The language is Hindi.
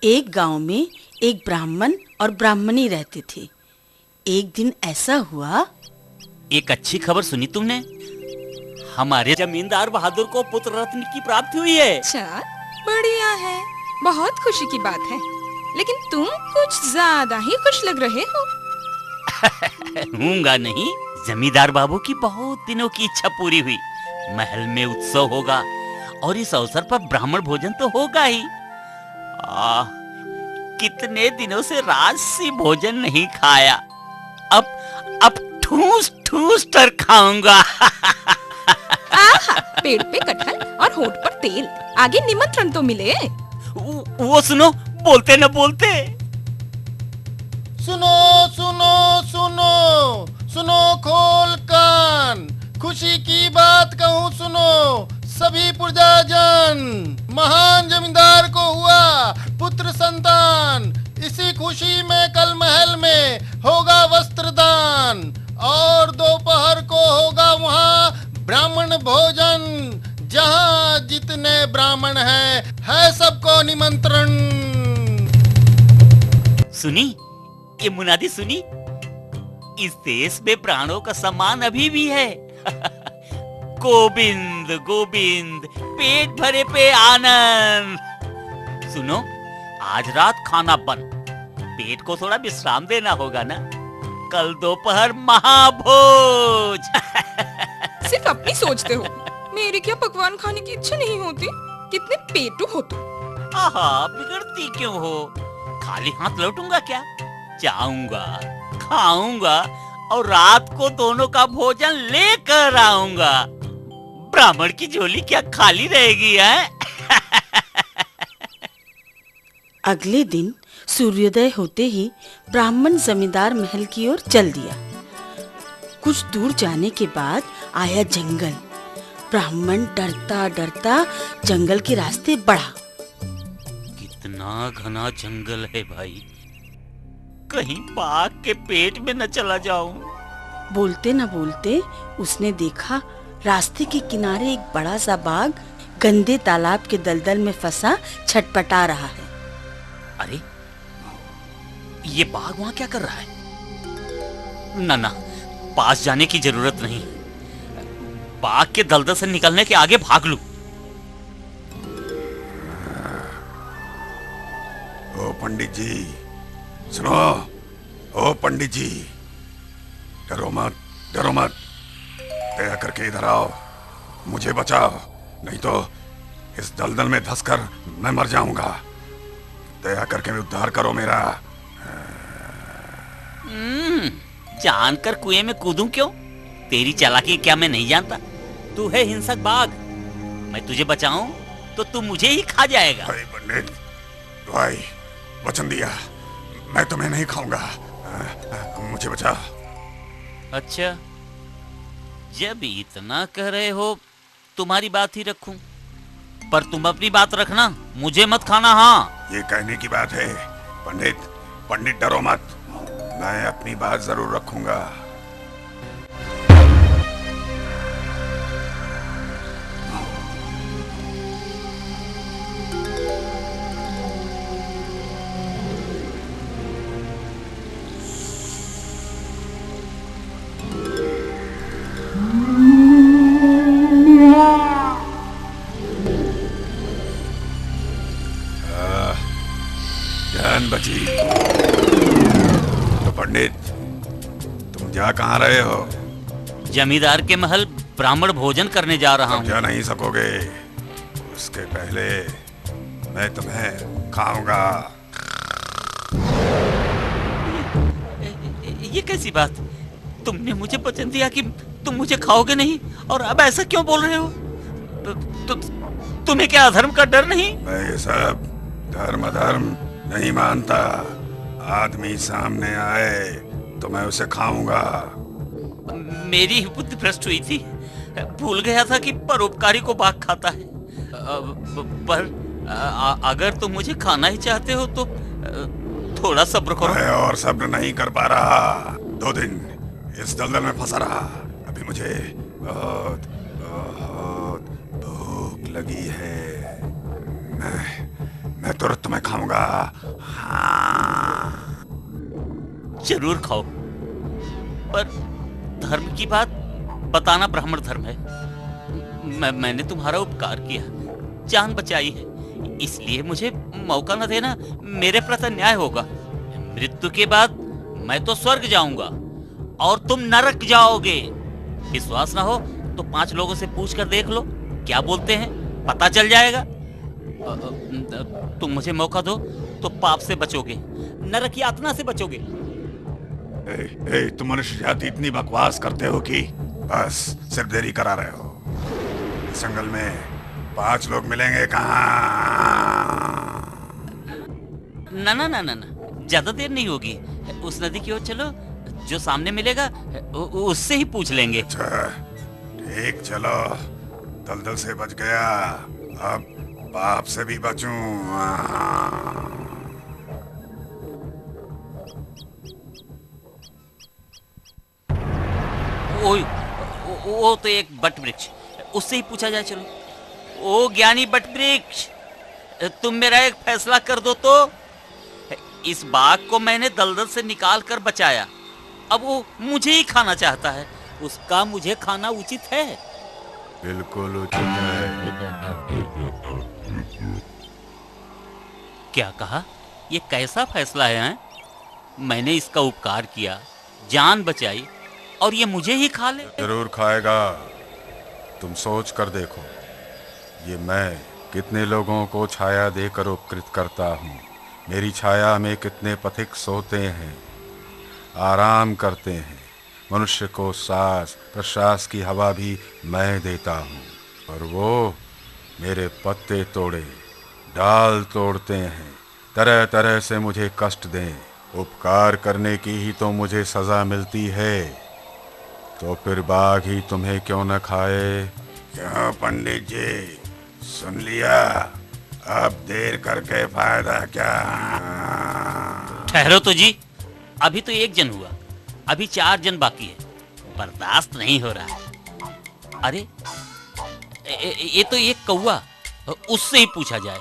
एक गांव में एक ब्राह्मण और ब्राह्मणी रहते थे। एक दिन ऐसा हुआ। एक अच्छी खबर सुनी तुमने? हमारे जमींदार बहादुर को पुत्र रत्न की प्राप्ति हुई है। अच्छा, बढ़िया है, बहुत खुशी की बात है। लेकिन तुम कुछ ज्यादा ही खुश लग रहे हो। हूँगा नहीं, जमींदार बाबू की बहुत दिनों की इच्छा पूरी हुई। महल में उत्सव होगा और इस अवसर पर ब्राह्मण भोजन तो होगा ही। कितने दिनों से राजसी भोजन नहीं खाया। अब ठूस ठूस कर खाऊंगा। आहा, पेड़ पे कटहल और होठ पर तेल, आगे निमंत्रण तो मिले। वो सुनो, बोलते न बोलते। सुनो सुनो सुनो सुनो खोल कान, खुशी की बात कहूँ सुनो सभी प्रजाजन। महान जमींदार को हुआ पुत्र संतान। इसी खुशी में कल महल में होगा वस्त्रदान और दोपहर को होगा वहाँ ब्राह्मण भोजन। जहाँ जितने ब्राह्मण है सबको निमंत्रण। सुनी ये मुनादी सुनी? इस देश में प्राणों का सम्मान अभी भी है। गोविंद गोविंद, पेट भरे पे आनंद। सुनो, आज रात खाना बंद, पेट को थोड़ा विश्राम देना होगा ना। कल दोपहर महाभोज। सिर्फ अपनी सोचते हो, मेरी क्या पकवान खाने की इच्छा नहीं होती? कितने पेटू हो तुम। आहा, बिगड़ती क्यों हो? खाली हाथ लौटूंगा क्या? जाऊंगा, खाऊंगा और रात को दोनों का भोजन लेकर आऊंगा। ब्राह्मण की झोली क्या खाली रहेगी है? अगले दिन सूर्योदय होते ही ब्राह्मण जमींदार महल की ओर चल दिया। कुछ दूर जाने के बाद आया जंगल। ब्राह्मण डरता डरता जंगल के रास्ते बढ़ा। कितना घना जंगल है भाई, कहीं बाघ के पेट में न चला जाऊं। बोलते न बोलते उसने देखा रास्ते के किनारे एक बड़ा सा बाघ गंदे तालाब के दलदल में फंसा छटपटा रहा है। अरे, ये बाघ वहां क्या कर रहा है? ना, पास जाने की जरूरत नहीं। बाघ के दलदल से निकलने के आगे भाग लूं। ओ पंडित जी सुनो, ओ पंडित जी, डरो मत, डरो मत। दया करके इधर आओ, मुझे बचाओ, नहीं तो इस दलदल में धंसकर मैं मर जाऊंगा। दया करके उद्धार करो मेरा। जानकर कुएं में कूदूं क्यों? तेरी चालाकी क्या मैं नहीं जानता? तू है हिंसक बाघ, मैं तुझे बचाऊं तो तू मुझे ही खा जाएगा। भाई पंडित, भाई वचन दिया, मैं तुम्हें नहीं खाऊंगा, मुझे बचा। अच्छा, जब इतना कह रहे हो तुम्हारी बात ही रखूं, पर तुम अपनी बात रखना, मुझे मत खाना। हाँ, ये कहने की बात है। पंडित, पंडित डरो मत, मैं अपनी बात जरूर रखूंगा। जान बची। तो पंडित, तुम जा कहाँ रहे हो? जमींदार के महल ब्राह्मण भोजन करने जा रहा हूँ। जा नहीं सकोगे, उसके पहले मैं तुम्हें खाऊंगा। ये कैसी बात? तुमने मुझे वचन दिया कि तुम मुझे खाओगे नहीं, और अब ऐसा क्यों बोल रहे हो? तुम्हें क्या अधर्म का डर नहीं? मैं ये सब धर्म अधर्म नहीं मानता। आदमी सामने आए तो मैं उसे खाऊंगा। मेरी ही बुद्धि भ्रष्ट हुई थी, भूल गया था कि परोपकारी को बाघ खाता है। पर अगर तुम मुझे खाना ही चाहते हो तो थोड़ा सब्र करो। मैं और सब्र नहीं कर पा रहा। 2 दिन इस दलदल में फंसा रहा। अभी मुझे बहुत बहुत भूख लगी है। मैं तुरंत तुम्हें खाऊंगा। हाँ। जरूर खाओ, पर धर्म की बात बताना ब्राह्मण धर्म है। मैंने तुम्हारा उपकार किया, जान बचाई है, इसलिए मुझे मौका न देना मेरे प्रति अन्याय होगा। मृत्यु के बाद मैं तो स्वर्ग जाऊंगा और तुम नरक जाओगे। विश्वास ना हो तो 5 लोगों से पूछ कर देख लो, क्या बोलते हैं, पता चल जाएगा। तुम मुझे मौका दो तो पाप से बचोगे, नरक यातना से बचोगे। तुम मनुष्य जाति इतनी बकवास करते हो कि बस सिर्फ देरी करा रहे हो। इस जंगल में 5 लोग मिलेंगे कहाँ? ना ना ना ना ना, ज्यादा देर नहीं होगी। उस नदी की ओर चलो, जो सामने मिलेगा उससे ही पूछ लेंगे। अच्छा, ठीक, चलो। दलदल से बच गया, अब पाप से भी बचूं। वो तो एक बट वृक्ष, उससे ही पूछा जाए। चलो। ओ ज्ञानी बट वृक्ष, तुम मेरा एक फैसला कर दो तो। इस बाघ को मैंने दलदल से निकाल कर बचाया, अब वो मुझे ही खाना चाहता है, उसका मुझे खाना उचित है? बिल्कुल उचित है। क्या कहा? ये कैसा फैसला है? मैंने इसका उपकार किया, जान बचाई, और ये मुझे ही खा ले? जरूर खाएगा। तुम सोच कर देखो, ये मैं कितने लोगों को छाया देकर उपकृत करता हूँ। मेरी छाया में कितने पथिक सोते हैं, आराम करते हैं। मनुष्य को सांस प्रश्वास की हवा भी मैं देता हूँ, और वो मेरे पत्ते तोड़े, डाल तोड़ते हैं, तरह तरह से मुझे कष्ट दें। उपकार करने की ही तो मुझे सजा मिलती है, तो फिर बाघ ही तुम्हें क्यों न खाए? क्यों पंडित जी, सुन लिया? अब देर करके फायदा क्या? ठहरो तो जी, अभी तो 1 जन हुआ, अभी 4 जन बाकी है, बर्दाश्त नहीं हो रहा है। अरे ये तो एक कौवा, उससे ही पूछा जाए।